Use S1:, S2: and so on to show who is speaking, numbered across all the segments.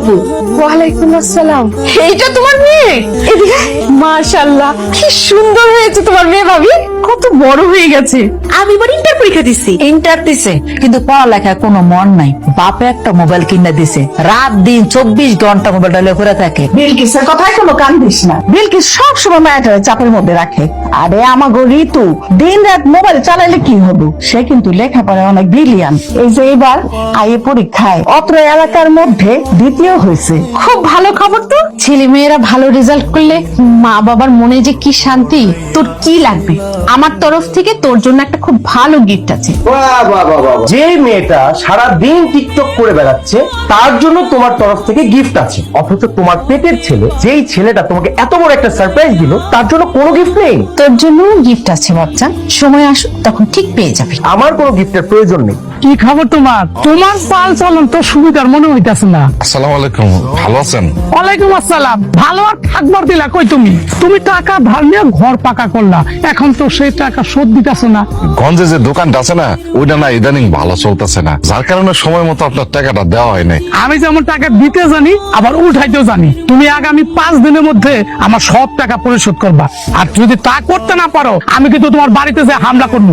S1: আপু।
S2: ওয়ালাইকুম আসসালাম। এইটা তোমার মেয়ে? এদিকে। মাশাআল্লাহ, কি সুন্দর হয়েছে তোমার মেয়ে ভাবি। কত বড় হয়ে গেছে।
S1: আমি এবার ইন্টার পরীক্ষা দিছি।
S3: ইন্টার দিছে কিন্তু পড়ালেখায় কোনো মন নাই। বাপে একটা মোবাইল কিনে দিছে, রাত দিন 24 ঘন্টা মোবাইলটা লয়ে করে থাকে।
S2: বিলকিসের কথায় কোনো কান দিস না। বিলকিস সব সময় মায়াটারে চাপের মধ্যে রাখে। আরে আমাগো ঋতু দিন রাত মোবাইল চালাইলে কি হবো? সে কিন্তু লেখাপড়ায় অনেক ব্রিলিয়ান। এই যে এবার আইএ পরীক্ষায় অত্র এলাকার মধ্যে দ্বিতীয় হয়েছে। খুব ভালো খবর তো। ছেলে মেয়েরা ভালো রেজাল্ট করলে মা বাবার মনে যে কি শান্তি। তোর কি লাগবে? আমার তরফ থেকে তোর জন্য একটা খুব ভালো গিফট আছে।
S4: বাহ বাহ বাহ বাহ। যে মেয়েটা সারা দিন টিকটক করে বেড়াচ্ছে তার জন্য তোমার তরফ থেকে গিফট আছে, অথচ তোমার পেটের ছেলে, যেই ছেলেটা তোমাকে এত বড় একটা সারপ্রাইজ দিল, তার জন্য কোনো গিফট নেই।
S2: তোর জন্য গিফট আছে বাচ্চা, সময় আসুক তখন ঠিক পেয়ে যাবি।
S4: আমার কোনো গিফটের প্রয়োজন নেই।
S5: কি খবর তোমার? তোমার চাল চলন তো সুবিধার মনে হইতাছে না।
S6: আসসালামু আলাইকুম, ভালো আছেন?
S5: ওয়ালাইকুম আসসালাম। ভালো আর থাকবার দিলা কই তুমি? তুমি টাকা ধার নিয়ে ঘর পাকা করলা, এখন তো সেই টাকা শোধ দিতেছ না।
S6: গঞ্জে যে দোকানটা আছে না, ওইটা না ইদানিং ভালো চলতেছে না, যার কারণে সময় মতো আপনার টাকাটা দেওয়া হয় নাই।
S5: আমি যেমন টাকা দিতে জানি আবার উঠাইতেও জানি। তুমি আগামী 5 দিনের মধ্যে আমার সব টাকা পরিশোধ করবা, আর যদি তা করতে না পারো আমি কিন্তু তোমার বাড়িতে যে হামলা করবো।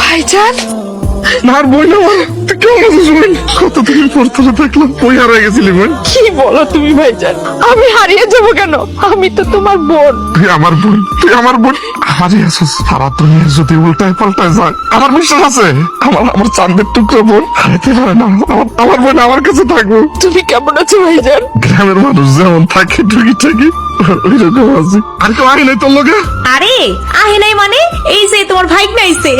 S2: ভাইজান,
S6: আর বই না, তুই কেমন আছিস বোন? কতদিন পর তোরা দেখলাম, বই হারিয়ে গেছিলি বোন।
S2: কি বলো তুমি ভাইজান? আমি হারিয়ে যাব কেন? আমি তো তোমার বোন।
S6: তুই আমার বোন, তুই আমার বোন। আমারই আছিস। সারা দুনিয়া যদি উল্টায় পাল্টায় যায়, আমার বিশ্বাস আছে আমার চাঁদের টুকরো বোন হারাতে পারে না। আমার বোন আমার কাছে থাকবো।
S2: তুমি কেমন আছো ভাইজান?
S6: গ্রামের মানুষ যেমন থাকে টুকি টাকি ওইরকম আছে। আর কেউ আগে নাই তোর লোকে?
S1: আরে আহে নাই মানে এই যে তোমার ভাইগনা আইছে।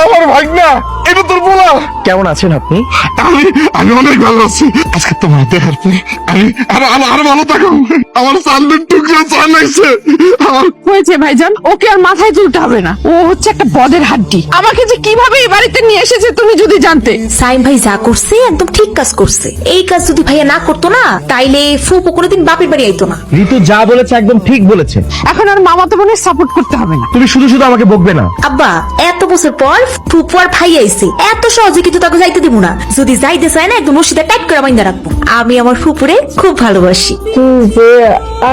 S6: আমার ভাগনা, এটা তোর বলা।
S4: কেমন আছেন আপনি?
S6: আমি আমি অনেক ভালো আছি। আজকে তোমার দেখার পরে আমি আরো ভালো থাকো। আমার চাঁদের টুকরো চান আইছে। আমার
S2: হয়েছে ভাইজান, ওকে আর মাথায় তুলতে হবে না। ও হচ্ছে একটা বদের হাড্ডি। আমাকে যে কিভাবে এই বাড়িতে নিয়ে এসেছে তুমি যদি জানতে।
S1: সাইম ভাই যা করছে একদম ঠিক কাজ করছে। এই কাজ যদি ভাইয়া না করতো না, তাইলে ফুপু কোনোদিন বাপের বাড়ি আইতো না।
S4: ঋতু যা বলেছে একদম ঠিক বলেছে।
S2: এখন আর মামাতো বোনের সাপোর্ট করতে হবে না।
S4: তুমি শুধু শুধু আমাকে বকবে না।
S1: আব্বা, এত বছর পর ফুপু আর ভাই আইছে, এত সহজে কিন্তু তাকে যাইতে দিব না। যদি যাইতে চায় না, একদম রশিদা টাইট করে বাইন্ধা রাখবো। আমি আমার ফুপুরে খুব ভালোবাসি।
S7: তুই যে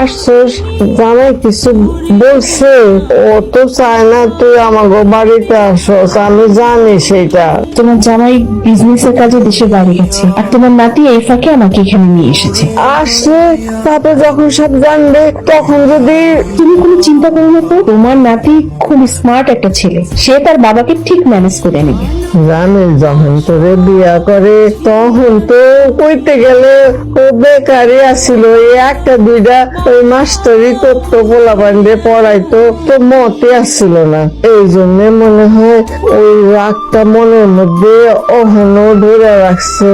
S7: আসছিস, জামাই কিছু বলছে? ও তো চায় না তুই আমাকে বাড়িতে আসস, আমি জানি সেটা।
S8: তোমার জামাই বিজনেসের কাজে দেশে বাইরে গেছে, আর তোমার নাতি এই ফাঁকে আমাকে এখানে নিয়ে এসেছে।
S7: আসলে তাতে যখন সব জানবে তখন যদি
S8: তুমি কোনো চিন্তা করো না তো, তোমার নাতি খুব স্মার্ট একটা ছেলে, সে তার বাবাকে ঠিক ম্যানেজ করে নেবে।
S7: জানে যখন তোরে বিয়া করে তখন তো কইতে গেলে ও বেকারই আসছিল, এই একটা দুইটা ওই মাস্টারি করতো, পোলাপান্ডে পড়াইতো, তো মতে আসছিল না। এই জন্য মনে হয় ওই রাগটা মনের মধ্যে অহনো ধরে রাখছে।